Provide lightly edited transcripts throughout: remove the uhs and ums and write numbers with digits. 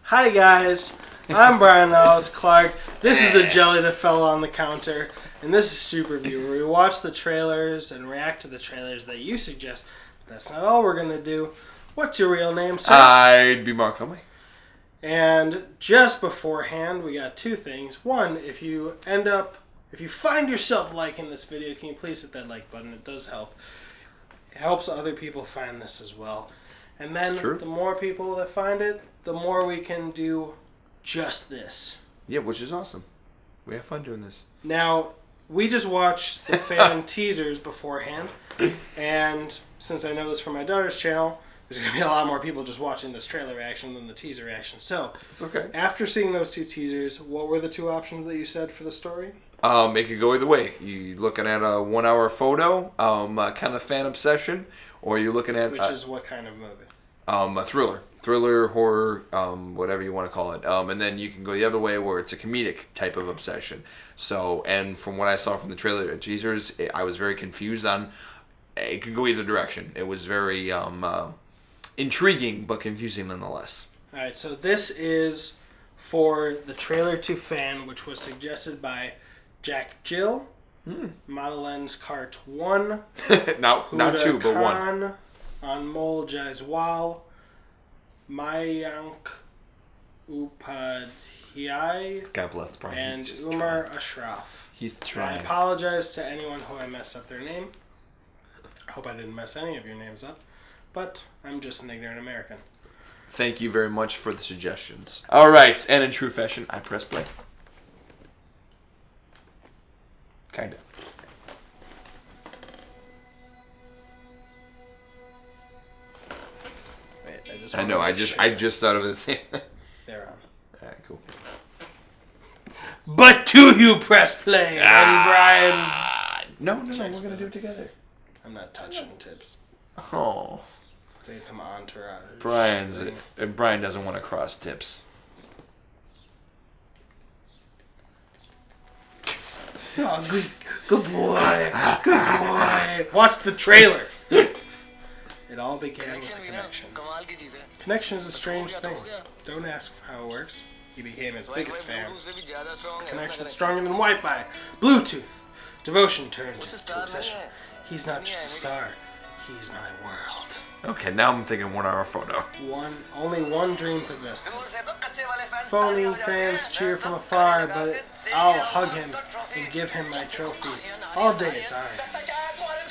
Hi guys, I'm Brian Ellis Clark. This is the jelly that fell on the counter, and this is SuperView, where we watch the trailers and react to the trailers that you suggest. But that's not all we're gonna do. What's your real name, sir? I'd be Mark Homey. And just beforehand, we got two things. One, if you find yourself liking this video, can you please hit that like button? It does help. It helps other people find this as well. And then the more people that find it, the more we can do just this. Yeah, which is awesome. We have fun doing this. Now, we just watched the fan teasers beforehand, and since I know this from my daughter's channel, there's going to be a lot more people just watching this trailer reaction than the teaser reaction. So, it's okay. After seeing those two teasers, what were the two options that you said for the story? It could go either way. You're looking at a 1 hour photo, kind of fan obsession, or you're looking at... Which is what kind of movie? A thriller, horror, whatever you want to call it. And then you can go the other way where it's a comedic type of obsession. So, and from what I saw from the trailer teasers, I was very confused on... It could go either direction. It was very intriguing, but confusing nonetheless. Alright, so this is for the trailer to fan, which was suggested by Jack Jill, Manilens Cart 1, not two, but one. Anmol, Jaiswal, Mayank, Upadhyay, God bless Brian. And Umer, Ashraf. He's trying. I apologize to anyone who I messed up their name. I hope I didn't mess any of your names up, but I'm just an ignorant American. Thank you very much for the suggestions. All right, and in true fashion, I press play. Kinda. Wait, I know. I just thought of the same. They're on. All right, cool. But do you press play? And Brian. No. We're gonna do it together. I'm not touching tips. Oh. Say it's some entourage. Brian doesn't want to cross tips. Oh, good boy. Good boy. Watch the trailer. It all began with a connection. Connection is a strange thing. Don't ask how it works. He became his biggest fan. Connection is stronger than Wi-Fi. Bluetooth. Devotion turned into obsession. He's not just a star. He's my world. Okay, now I'm thinking 1 hour photo. Only one dream possessed him. Phony fans cheer from afar, but I'll hug him and give him my trophy. All day it's alright.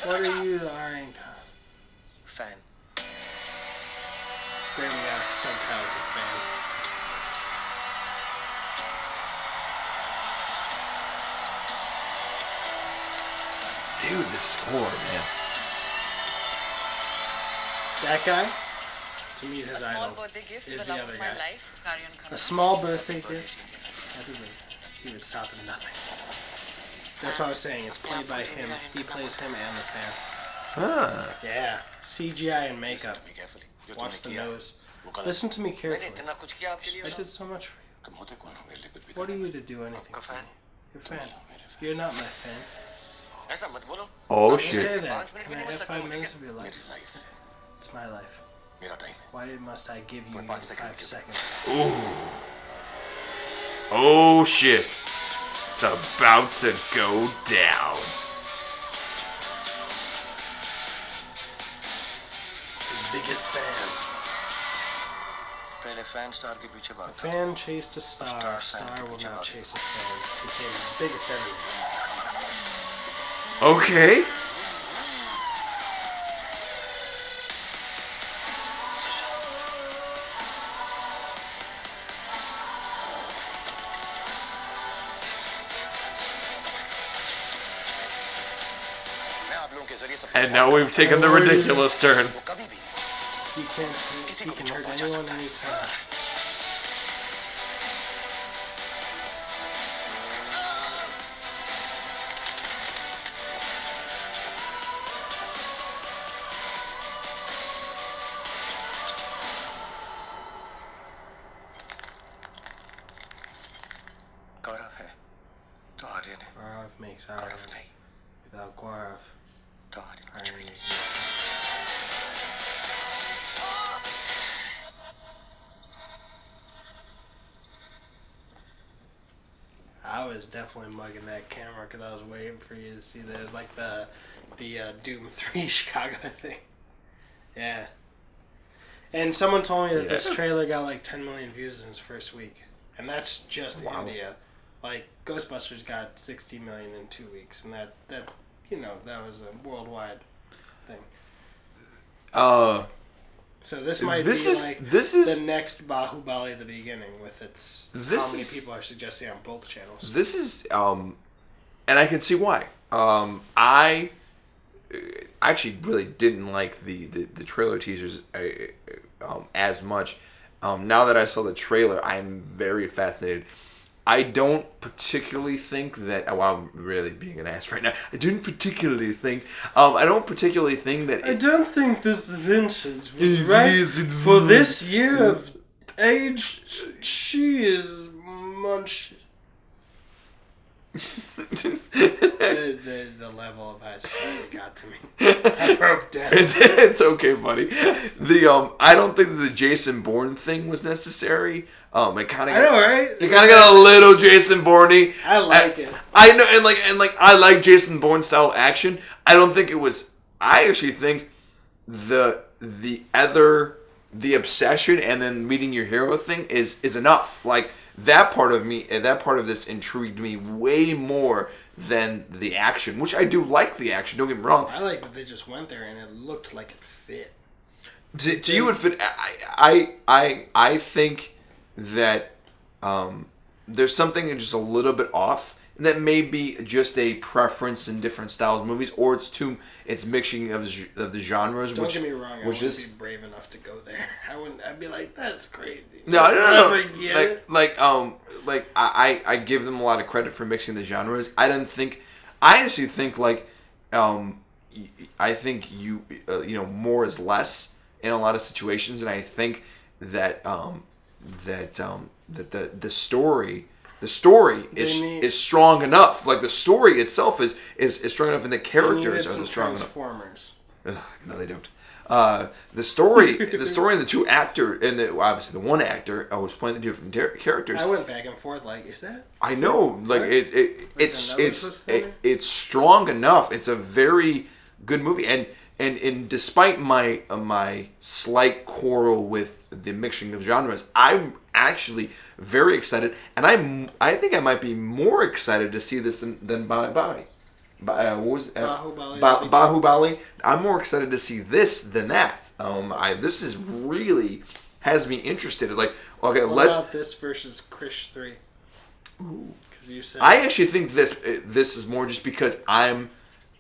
What are you, Arian Khan? Fan. There we go, subtitles of fan. Dude, the score, man. That guy, to meet his idol, is the other guy. A small birthday gift. He would stop at nothing. That's what I was saying. It's played by him. He plays him and the fan. Huh. Yeah. CGI and makeup. Watch the nose. Listen to me carefully. I did so much for you. What are you to do anything for me? You're a fan. You're not my fan. Oh, Don't shit. say that. Can I have 5 minutes of your life? It's my life. Why must I give you 5 seconds? Ooh. Oh, shit. It's about to go down. His biggest fan. A fan chased a star. A star will now chase a fan. Became his biggest enemy. Okay. And now we've taken the ridiculous turn. He can hurt anyone anytime. Gaurav makes Aryan. Without Gaurav, Aryan is nothing. I was definitely mugging that camera because I was waiting for you to see that. It was like the Doom 3 Chicago thing. Yeah. And someone told me that this trailer got like 10 million views in its first week. And that's just India. Like, Ghostbusters got 60 million in 2 weeks. And that that was a worldwide thing. So this might be the next Bahubali the beginning with its how many people are suggesting on both channels. This is and I can see why. I actually really didn't like the trailer teasers as much. Now that I saw the trailer, I'm very fascinated. I don't particularly think that... Oh, I'm really being an ass right now. I don't particularly think that... I don't think this vintage was right for this year of age. She is munch... the level of hostility got to me. I broke down. It's okay, buddy. I don't think that the Jason Bourne thing was necessary. It kind of got a little Jason Bourne-y. I like it. I know, and I like Jason Bourne style action. I don't think it was. I actually think the obsession and then meeting your hero thing is enough. Like, that part of this intrigued me way more than the action, which I do like the action. Don't get me wrong. I like that they just went there and it looked like it fit. To you, it fit. I think that there's something just a little bit off. And that may be just a preference in different styles of movies, or it's mixing of the genres. Don't get me wrong, I wouldn't be brave enough to go there. I'd be like, that's crazy. No. Like, I give them a lot of credit for mixing the genres. I honestly think I think more is less in a lot of situations, and I think that the story. The story is strong enough. Like, the story itself is strong enough, and the characters are strong enough. Transformers. No, they don't. The story and the two actor and obviously the one actor was playing the different characters. I went back and forth. Like, is that? I know. Like, it's strong enough. It's a very good movie, and despite my slight quarrel with the mixing of genres, I'm actually very excited, and I think I might be more excited to see this than Bahubali. Bahubali. I'm more excited to see this than that. This is really has me interested. Like, okay, what about this versus Krish 3? Because you said I actually think this is more just because I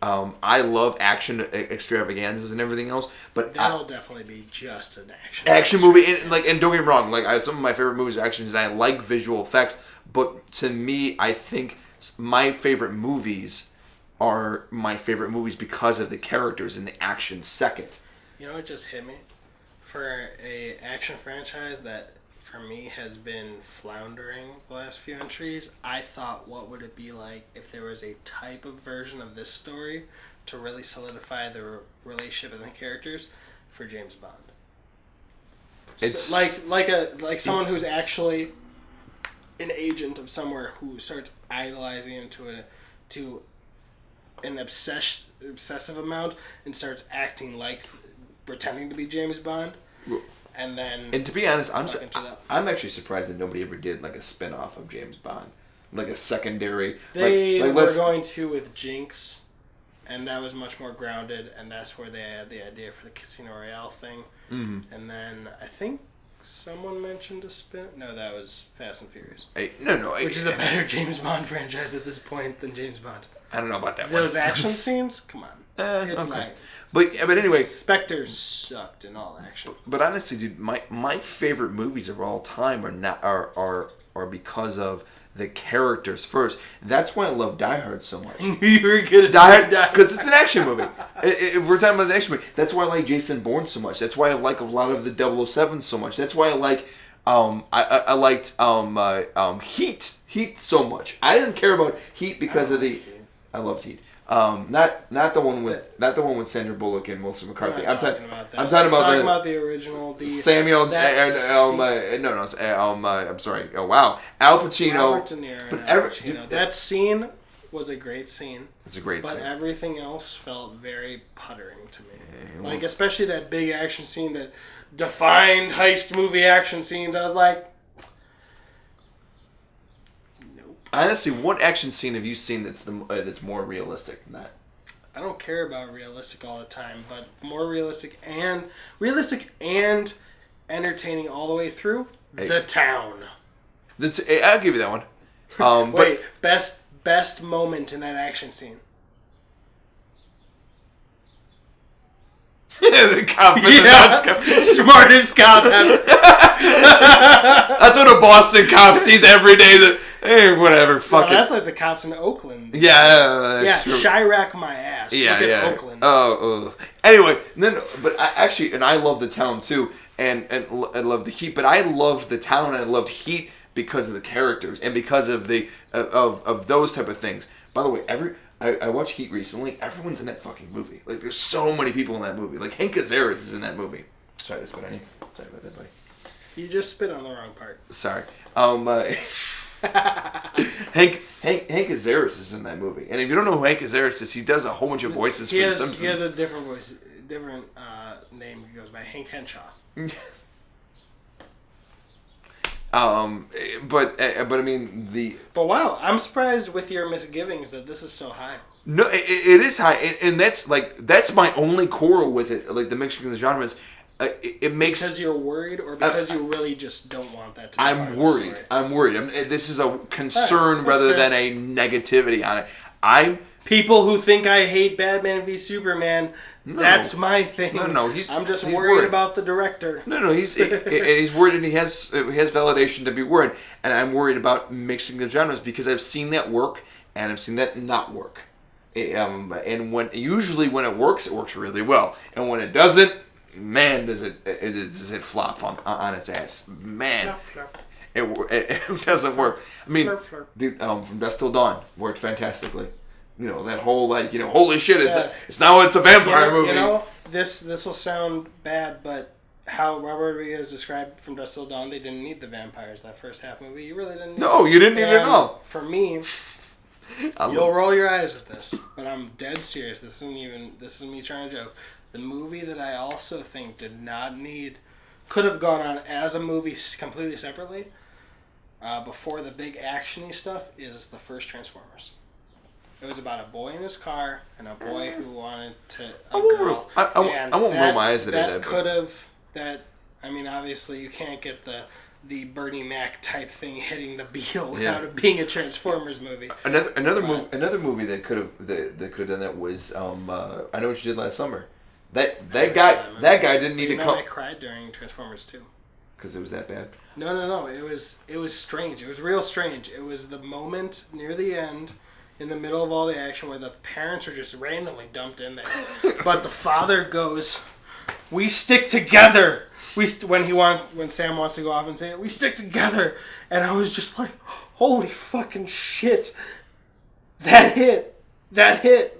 love action extravaganzas and everything else, but that'll definitely be just an action movie. And don't get me wrong, like, some of my favorite movies are actions, and I like visual effects. But to me, I think my favorite movies are my favorite movies because of the characters and the action second. You know what just hit me? For a action franchise that, for me, has been floundering the last few entries, I thought, what would it be like if there was a type of version of this story to really solidify the relationship and the characters for James Bond? It's like someone who's actually an agent of somewhere who starts idolizing into an obsessive amount and starts acting like pretending to be James Bond. And to be honest, I'm actually surprised that nobody ever did like a spin-off of James Bond, like a secondary. They were going to with Jinx, and that was much more grounded, and that's where they had the idea for the Casino Royale thing. Mm-hmm. And then I think someone mentioned a spin. No, that was Fast and Furious. Which is a better James Bond franchise at this point than James Bond. I don't know about that. Those action scenes, come on. It's okay. But anyway, Spectre sucked in all action. But honestly, dude, my favorite movies of all time are because of the characters first. That's why I love Die Hard so much. You were gonna Die Hard because it's an action movie. If we're talking about an action movie, that's why I like Jason Bourne so much. That's why I like a lot of the 007s so much. That's why I like I liked Heat so much. I didn't care about Heat because of the. I loved Heat. Not the one with Sandra Bullock and Melissa McCarthy. I'm talking about the original. Samuel. I'm sorry. Oh wow, Al Pacino. Robert De Niro and Al Pacino. That scene was a great scene. It's a great scene. But everything else felt very puttering to me. Like, especially that big action scene that defined heist movie action scenes. I was like, nope. Honestly, what action scene have you seen that's more realistic than that? I don't care about realistic all the time, but more realistic and entertaining all the way through. Hey. The Town. I'll give you that one. Wait, best moment in that action scene. The cop. Smartest cop ever. That's what a Boston cop sees every day. Hey, whatever. Fuck it. That's like the cops in Oakland. Yeah, that's true. Chirac my ass. Yeah, Look at Oakland. Oh. Anyway, but I love The Town too, and I love the Heat. But I loved The Town and I loved Heat because of the characters and because of the of those type of things. By the way, I watched Heat recently. Everyone's in that fucking movie. Like, there's so many people in that movie. Like, Hank Azaria is in that movie. Sorry to spit on you. Sorry about that, buddy. You just spit on the wrong part. Sorry. Hank Azaria is in that movie. And if you don't know who Hank Azaria is, he does a whole bunch of voices for The Simpsons. He has a different voice, different name. He goes by Hank Henshaw. But I mean But wow, I'm surprised with your misgivings that this is so high. No, it is high, and that's my only quarrel with it. Like the mixing of the genres, it makes because you're worried, or because you really just don't want that to. Be I'm worried. This is a concern rather than a negativity on it. People who think I hate Batman v Superman. No, that's my thing. No, I'm just worried about the director. No, he's worried, and he has validation to be worried, and I'm worried about mixing the genres because I've seen that work and I've seen that not work. And usually when it works really well, and when it doesn't, man, does it flop on its ass, man. It doesn't work. I mean, dude, From Dusk Till Dawn worked fantastically. You know, that whole, holy shit, it's now it's a vampire movie. You know, this will sound bad, but how Robert Rodriguez described From Dusk Till Dawn, they didn't need the vampires, that first half movie. You really didn't need No, you didn't need it at all. For me, you'll roll your eyes at this, but I'm dead serious. This is me trying to joke. The movie that I also think could have gone on as a movie completely separately, before the big actiony stuff, is the first Transformers. It was about a boy in his car and a boy who wanted a girl. I won't roll my eyes at it. I mean, obviously you can't get the Bernie Mac type thing hitting the Beetle without it being a Transformers movie. Another movie that could have done that was I Know What You Did Last Summer. That guy didn't need to come. I cried during Transformers 2. Because it was that bad? No. It was strange. It was real strange. It was the moment near the end, in the middle of all the action, where the parents are just randomly dumped in there. But the father goes, "We stick together." When Sam wants to go off and say it, "We stick together," and I was just like, "Holy fucking shit!" That hit.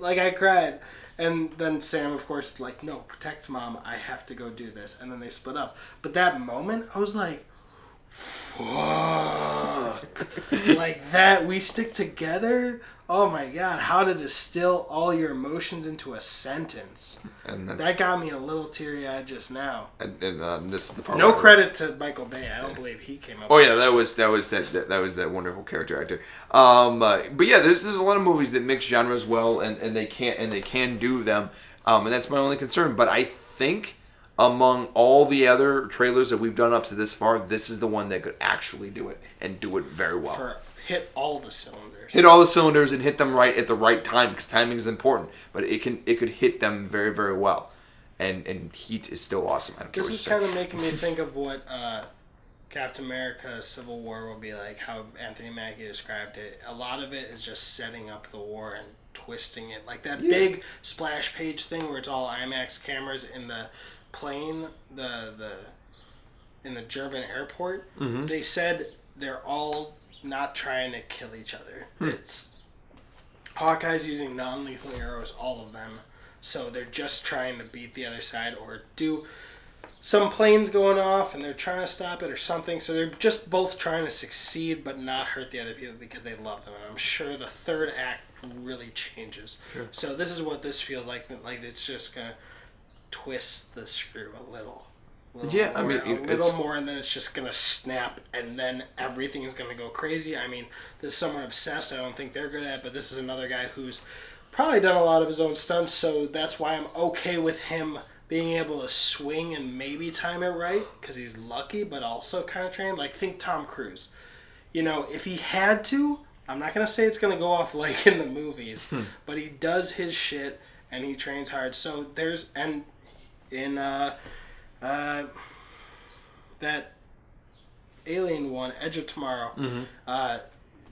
Like, I cried. And then Sam, of course, is like, "No, protect mom. I have to go do this." And then they split up. But that moment, I was like, fuck. Like that, we stick together? Oh my god, how to distill all your emotions into a sentence. And that got me a little teary-eyed just now. And this is the part. No credit to Michael Bay. I don't believe he came up with that was that wonderful character actor. But yeah, there's a lot of movies that mix genres well, and they can do them. And that's my only concern. But I think among all the other trailers that we've done up to this far, this is the one that could actually do it and do it very well. Hit all the cylinders. Hit all the cylinders and hit them right at the right time, because timing is important. But it could hit them very, very well. And Heat is still awesome. This is kind of making me think of what Captain America Civil War will be like, how Anthony Mackie described it. A lot of it is just setting up the war and twisting it. Like that big splash page thing where it's all IMAX cameras in the plane, in the German airport. Mm-hmm. They said they're all not trying to kill each other. It's Hawkeye's using non-lethal arrows, all of them. So they're just trying to beat the other side or do some planes going off and they're trying to stop it or something. So they're just both trying to succeed but not hurt the other people because they love them. And I'm sure the third act really changes. Sure. So this is what this feels like. Like it's just going to twist the screw a little. Yeah, more, I mean, a little more, and then it's just gonna snap, and then everything is gonna go crazy. I mean, this is someone obsessed. I don't think they're good at it, but this is another guy who's probably done a lot of his own stunts, so that's why I'm okay with him being able to swing and maybe time it right, because he's lucky, but also kind of trained. Like, think Tom Cruise. You know, if he had to, I'm not gonna say it's gonna go off like in the movies, but he does his shit and he trains hard. So there's that Alien one, Edge of Tomorrow,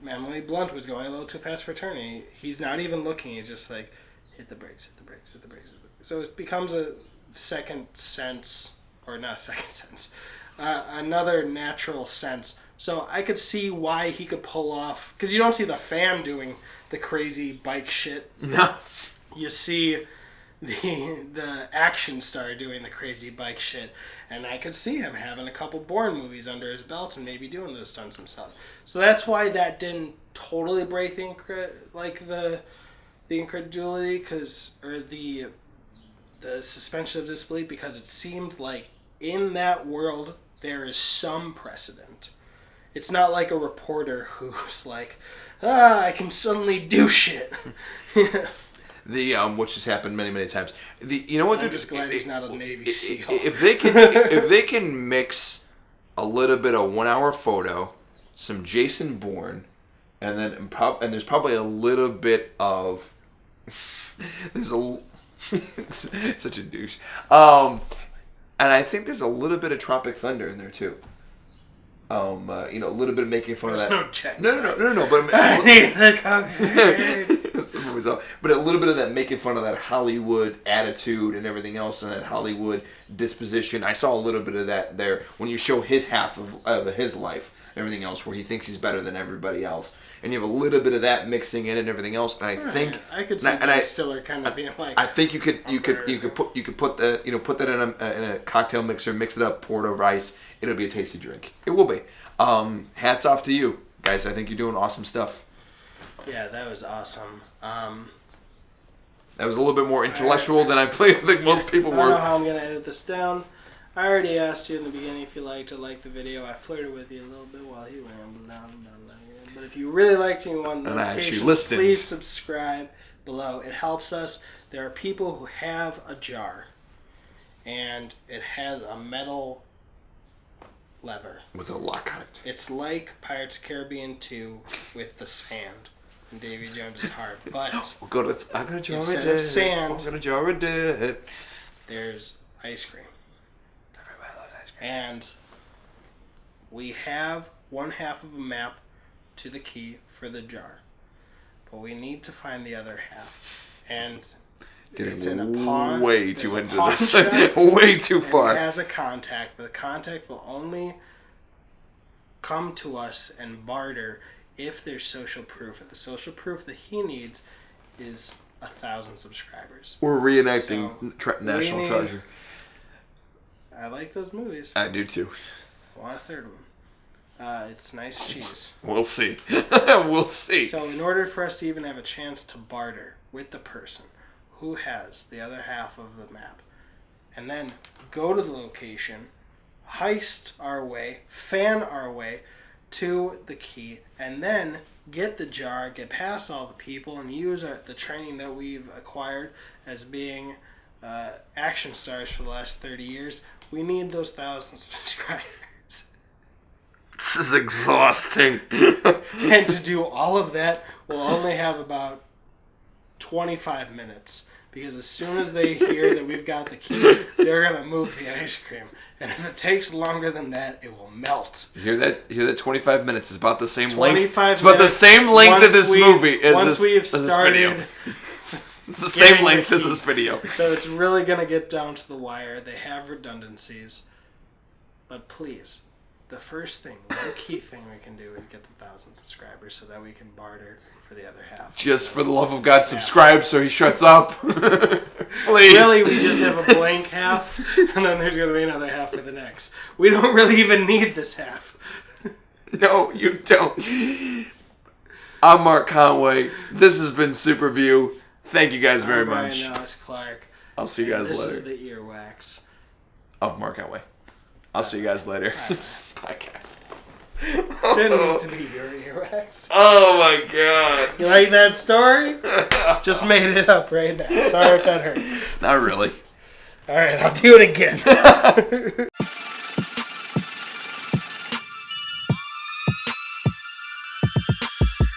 Emily Blunt was going a little too fast for a turn. He's not even looking. He's just like, hit the brakes, hit the brakes, hit the brakes. So it becomes a second sense, or not second sense, another natural sense. So I could see why he could pull off, because you don't see the fan doing the crazy bike shit. No. You see the action star doing the crazy bike shit, and I could see him having a couple Bourne movies under his belt and maybe doing those stunts himself. So that's why that didn't totally break the incredulity, or the suspension of disbelief, because it seemed like in that world there is some precedent. It's not like a reporter who's like, I can suddenly do shit. Which has happened many times. You know what? I'm just glad he's not a Navy SEAL. If they can mix a little bit of 1 hour photo, some Jason Bourne, and there's probably a little bit of such a douche. And I think there's a little bit of Tropic Thunder in there too. A little bit of making fun of that. No check. No. But I need the cocaine. But a little bit of that making fun of that Hollywood attitude and everything else, and that Hollywood disposition. I saw a little bit of that there when you show his half of his life, and everything else, where he thinks he's better than everybody else, and you have a little bit of that mixing in and everything else. And I think I could see Ben Stiller kind of being like. I think you could put that put that in a cocktail mixer, mix it up, pour it over ice. It'll be a tasty drink. It will be. Hats off to you guys. I think you're doing awesome stuff. Yeah, that was awesome. That was a little bit more intellectual than I think most people were. I don't know how I'm going to edit this down. I already asked you in the beginning if you liked to like the video. I flirted with you a little bit while he rambled on. But if you really liked it and you want notifications, please subscribe below. It helps us. There are people who have a jar, and it has a metal lever with a lock on it. It's like Pirates of the Caribbean 2 with the sand in Davy Jones's heart, but I got a jar instead of sand, I got a jar of dirt. There's ice cream. Everybody loves ice cream. And we have one half of a map to the key for the jar, but we need to find the other half. And it's in a pawn. Way too into this. Shop, way too far. It has a contact, but the contact will only come to us and barter if there's social proof. And the social proof that he needs is 1,000 subscribers. We're reenacting National Treasure. I like those movies. I do too. I want a third one. It's nice cheese. We'll see. We'll see. So in order for us to even have a chance to barter with the person who has the other half of the map, and then go to the location, heist our way, fan our way to the key, and then get the jar, get past all the people, and use the training that we've acquired as being action stars for the last 30 years, we need those 1,000 subscribers. This is exhausting. And to do all of that, we'll only have about 25 minutes. Because as soon as they hear that we've got the key, they're going to move the ice cream. And if it takes longer than that, it will melt. You hear that? 25 minutes is about the same 25 length. Minutes, it's about the same length as this movie. Once we've started... It's the same length as this video. So it's really going to get down to the wire. They have redundancies. But please, the first thing, low key thing we can do is get the 1,000 subscribers so that we can barter for the other half. Just for the love of God, subscribe so he shuts up. Please. Really, we just have a blank half, and then there's going to be another half for the next. We don't really even need this half. No, you don't. I'm Mark Conway. This has been SuperView. Thank you guys very much. I'm Brian Clark. I'll see you guys later. This is the earwax of Mark Conway. I'll see you guys later. Bye, guys. Didn't need to be your earwax. Oh my god. You like that story? Just made it up right now. Sorry if that hurt. Not really. Alright, I'll do it again.